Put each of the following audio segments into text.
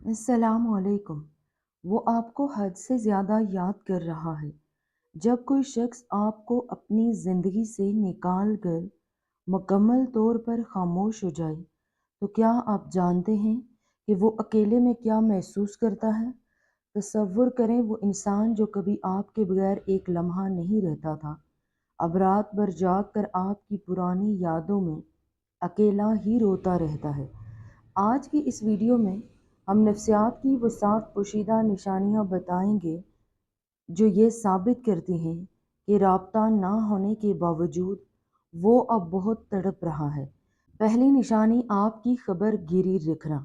अस्सलाम वालेकुम। वो आपको हद से ज़्यादा याद कर रहा है। जब कोई शख्स आपको अपनी ज़िंदगी से निकाल कर मुकम्मल तौर पर खामोश हो जाए, तो क्या आप जानते हैं कि वो अकेले में क्या महसूस करता है? तसव्वुर करें वो इंसान जो कभी आपके बगैर एक लम्हा नहीं रहता था, अब रात भर जाग कर आपकी पुरानी यादों में अकेला ही रोता रहता है। आज की इस वीडियो में हम नफ्सियात की वो 7 पोशीदा निशानियाँ बताएंगे जो ये साबित करती हैं कि राब्ता ना होने के बावजूद वो अब बहुत तड़प रहा है। पहली निशानी आपकी खबर गिरी रखना।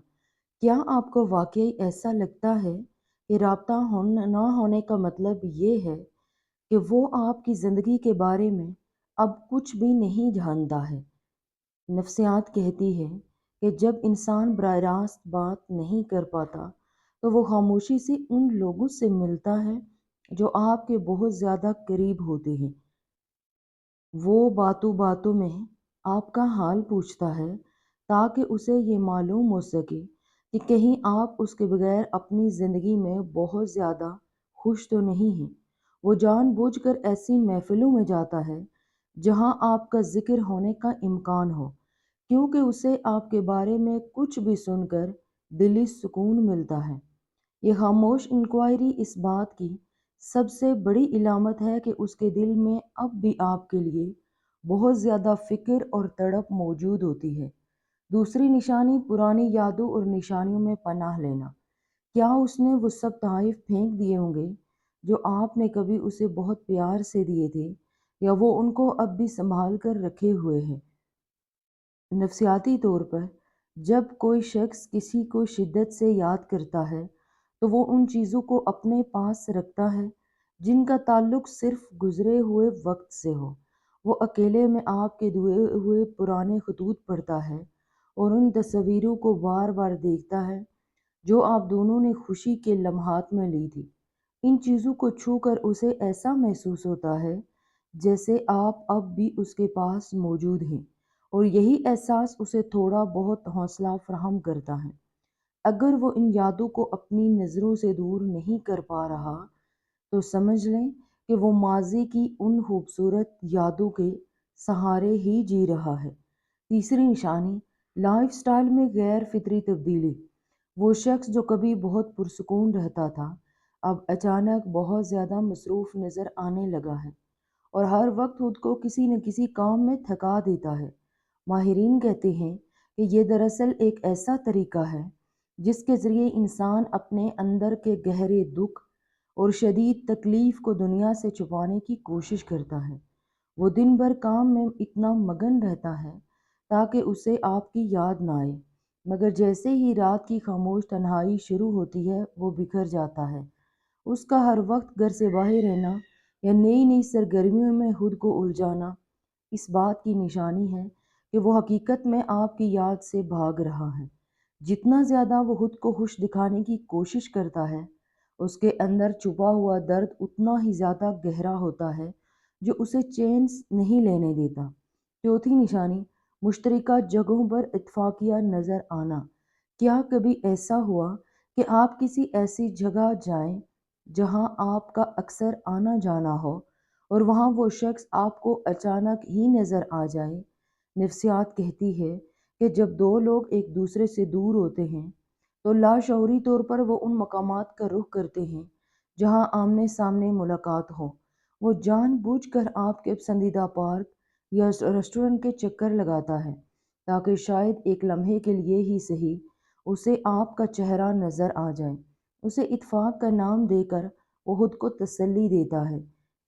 क्या आपको वाकई ऐसा लगता है कि राब्ता ना होने का मतलब ये है कि वो आपकी ज़िंदगी के बारे में अब कुछ भी नहीं जानता है? नफ्सियात कहती है कि जब इंसान बराह रास्त बात नहीं कर पाता तो वो खामोशी से उन लोगों से मिलता है जो आपके बहुत ज़्यादा करीब होते हैं। वो बातों बातों में आपका हाल पूछता है ताकि उसे ये मालूम हो सके कि कहीं आप उसके बगैर अपनी ज़िंदगी में बहुत ज़्यादा खुश तो नहीं हैं। वो जानबूझकर ऐसी महफिलों में जाता है जहां आपका जिक्र होने का इम्कान हो, क्योंकि उसे आपके बारे में कुछ भी सुनकर दिली सुकून मिलता है। ये खामोश इंक्वायरी इस बात की सबसे बड़ी इलामत है कि उसके दिल में अब भी आपके लिए बहुत ज़्यादा फ़िक्र और तड़प मौजूद होती है। दूसरी निशानी पुरानी यादों और निशानियों में पनाह लेना। क्या उसने वो सब तोहफ़े फेंक दिए होंगे जो आपने कभी उसे बहुत प्यार से दिए थे, या वो उनको अब भी संभाल कर रखे हुए हैं? नफसियाती तौर पर जब कोई शख्स किसी को शिद्दत से याद करता है तो वो उन चीज़ों को अपने पास रखता है जिनका ताल्लुक सिर्फ गुजरे हुए वक्त से हो। वो अकेले में आपके दुए हुए पुराने खतूत पढ़ता है और उन तस्वीरों को बार बार देखता है जो आप दोनों ने खुशी के लम्हात में ली थी। इन चीज़ों को छू कर उसे ऐसा महसूस होता है जैसे आप अब भी उसके पास मौजूद हैं, और यही एहसास उसे थोड़ा बहुत हौसला फराहम करता है। अगर वो इन यादों को अपनी नज़रों से दूर नहीं कर पा रहा, तो समझ लें कि वो माज़ी की उन खूबसूरत यादों के सहारे ही जी रहा है। तीसरी निशानी लाइफ़स्टाइल में गैर फितरी तब्दीली। वो शख्स जो कभी बहुत पुरसुकून रहता था, अब अचानक बहुत ज़्यादा मसरूफ़ नज़र आने लगा है और हर वक्त खुद को किसी न किसी काम में थका देता है। माहिरीन कहते हैं कि ये दरअसल एक ऐसा तरीका है जिसके ज़रिए इंसान अपने अंदर के गहरे दुख और शदीद तकलीफ़ को दुनिया से छुपाने की कोशिश करता है। वो दिन भर काम में इतना मगन रहता है ताकि उसे आपकी याद ना आए, मगर जैसे ही रात की खामोश तन्हाई शुरू होती है वो बिखर जाता है। उसका हर वक्त घर से बाहर रहना या नई नई सरगर्मियों में खुद को उलझाना इस बात की निशानी है कि वो हकीकत में आपकी याद से भाग रहा है। जितना ज़्यादा वो खुद को खुश दिखाने की कोशिश करता है, उसके अंदर छुपा हुआ दर्द उतना ही ज़्यादा गहरा होता है जो उसे चैन नहीं लेने देता। चौथी निशानी मुश्तरका जगहों पर इत्तफाकिया नज़र आना। क्या कभी ऐसा हुआ कि आप किसी ऐसी जगह जाएं जहां आपका अक्सर आना जाना हो और वहाँ वो शख्स आपको अचानक ही नज़र आ जाए? नफ्सियात कहती है कि जब दो लोग एक दूसरे से दूर होते हैं तो लाशऊरी तौर पर वो उन मकामात का रुख करते हैं जहाँ आमने सामने मुलाकात हो। वो जानबूझकर आपके पसंदीदा पार्क या रेस्टोरेंट के चक्कर लगाता है ताकि शायद एक लम्हे के लिए ही सही उसे आपका चेहरा नज़र आ जाए। उसे इत्फाक का नाम देकर वो खुद को तसल्ली देता है,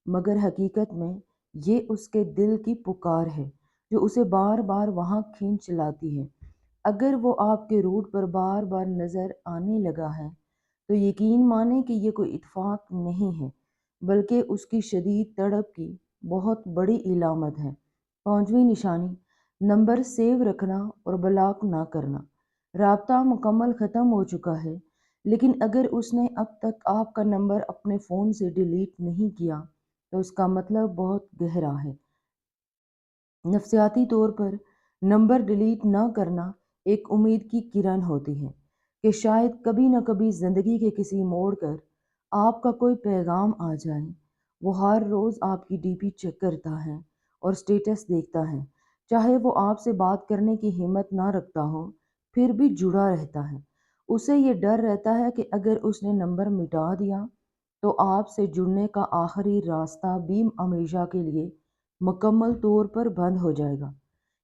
मगर हकीकत में ये उसके दिल की पुकार है जो उसे बार बार वहाँ खींच लाती है। अगर वो आपके रूट पर बार बार नज़र आने लगा है तो यकीन माने कि ये कोई इत्फाक नहीं है, बल्कि उसकी शदीद तड़प की बहुत बड़ी इलामत है। पांचवी निशानी नंबर सेव रखना और ब्लॉक ना करना। राब्ता मुकम्मल ख़त्म हो चुका है, लेकिन अगर उसने अब तक आपका नंबर अपने फ़ोन से डिलीट नहीं किया तो उसका मतलब बहुत गहरा है। नफसियाती तौर पर नंबर डिलीट न करना एक उम्मीद की किरण होती है کہ شاید کبھی نہ کبھی زندگی کے کسی موڑ پر آپ کا کوئی پیغام آ جائے۔ وہ ہر روز آپ کی ڈی پی چیک کرتا ہے اور سٹیٹس دیکھتا ہے، چاہے وہ آپ سے بات کرنے کی ہمت نہ رکھتا ہو، پھر بھی جڑا رہتا ہے۔ اسے یہ ڈر رہتا ہے کہ اگر اس نے نمبر مٹا دیا تو آپ سے جڑنے کا آخری راستہ بھی ہمیشہ کے لیے مکمل طور پر بند ہو جائے گا۔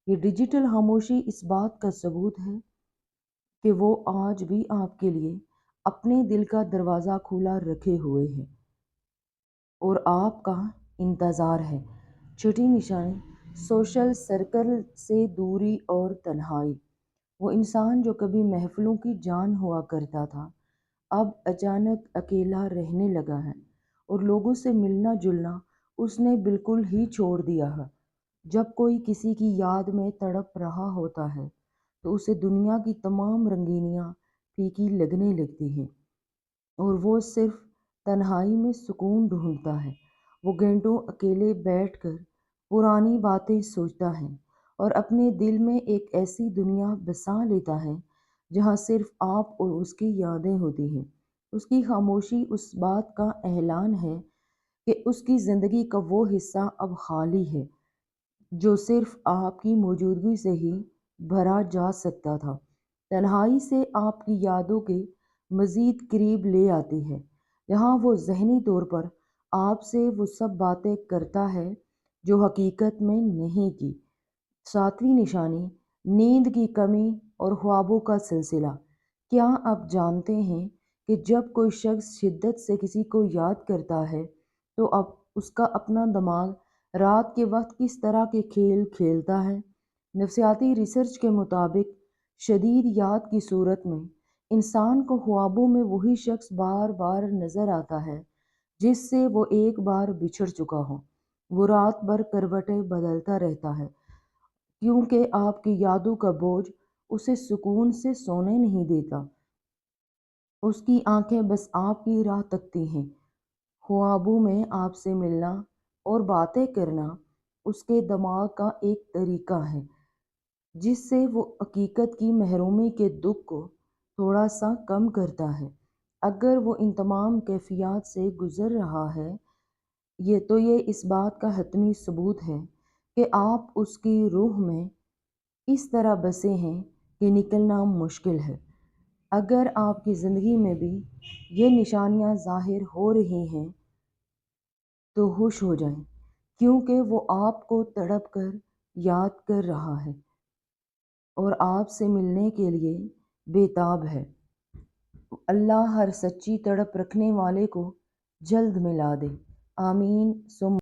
یہ ڈیجیٹل خاموشی اس بات کا ثبوت ہے کہ وہ آج بھی آپ کے لیے اپنے دل کا دروازہ کھلا رکھے ہوئے ہے اور آپ کا انتظار ہے۔ چھٹی نشانی، سوشل سرکل سے دوری اور تنہائی۔ وہ انسان جو کبھی محفلوں کی جان ہوا کرتا تھا، اب اچانک اکیلا رہنے لگا ہے اور لوگوں سے ملنا جلنا اس نے بالکل ہی چھوڑ دیا ہے۔ جب کوئی کسی کی یاد میں تڑپ رہا ہوتا ہے تو اسے دنیا کی تمام رنگینیاں پھیکی لگنے لگتی ہیں اور وہ صرف تنہائی میں سکون ڈھونڈتا ہے۔ وہ گھنٹوں اکیلے بیٹھ کر پرانی باتیں سوچتا ہے اور اپنے دل میں ایک ایسی دنیا بسا لیتا ہے جہاں صرف آپ اور اس کی یادیں ہوتی ہیں۔ اس کی خاموشی اس بات کا اعلان ہے کہ اس کی زندگی کا وہ حصہ اب خالی ہے جو صرف آپ کی موجودگی سے ہی بھرا جا سکتا تھا۔ تنہائی سے آپ کی یادوں کے مزید قریب لے آتی ہے، جہاں وہ ذہنی طور پر آپ سے وہ سب باتیں کرتا ہے جو حقیقت میں نہیں کی۔ ساتویں نشانی، نیند کی کمی اور خوابوں کا سلسلہ۔ کیا آپ جانتے ہیں کہ جب کوئی شخص شدت سے کسی کو یاد کرتا ہے تو اب اس کا اپنا دماغ رات کے وقت کس طرح کے کھیل کھیلتا ہے؟ نفسیاتی ریسرچ کے مطابق شدید یاد کی صورت میں انسان کو خوابوں میں وہی شخص بار بار نظر آتا ہے جس سے وہ ایک بار بچھڑ چکا ہو۔ وہ رات بھر کروٹیں بدلتا رہتا ہے کیونکہ آپ کی یادوں کا بوجھ اسے سکون سے سونے نہیں دیتا۔ اس کی آنکھیں بس آپ کی راہ تکتی ہیں۔ خوابوں میں آپ سے ملنا اور باتیں کرنا اس کے دماغ کا ایک طریقہ ہے جس سے وہ حقیقت کی محرومی کے دکھ کو تھوڑا سا کم کرتا ہے۔ اگر وہ ان تمام کیفیات سے گزر رہا ہے، یہ اس بات کا حتمی ثبوت ہے کہ آپ اس کی روح میں اس طرح بسے ہیں کہ نکلنا مشکل ہے۔ اگر آپ کی زندگی میں بھی یہ نشانیاں ظاہر ہو رہی ہیں تو ہوش ہو جائیں، کیونکہ وہ آپ کو تڑپ کر یاد کر رہا ہے اور آپ سے ملنے کے لیے بےتاب ہے۔ اللہ ہر سچی تڑپ رکھنے والے کو جلد ملا دے۔ آمین ثم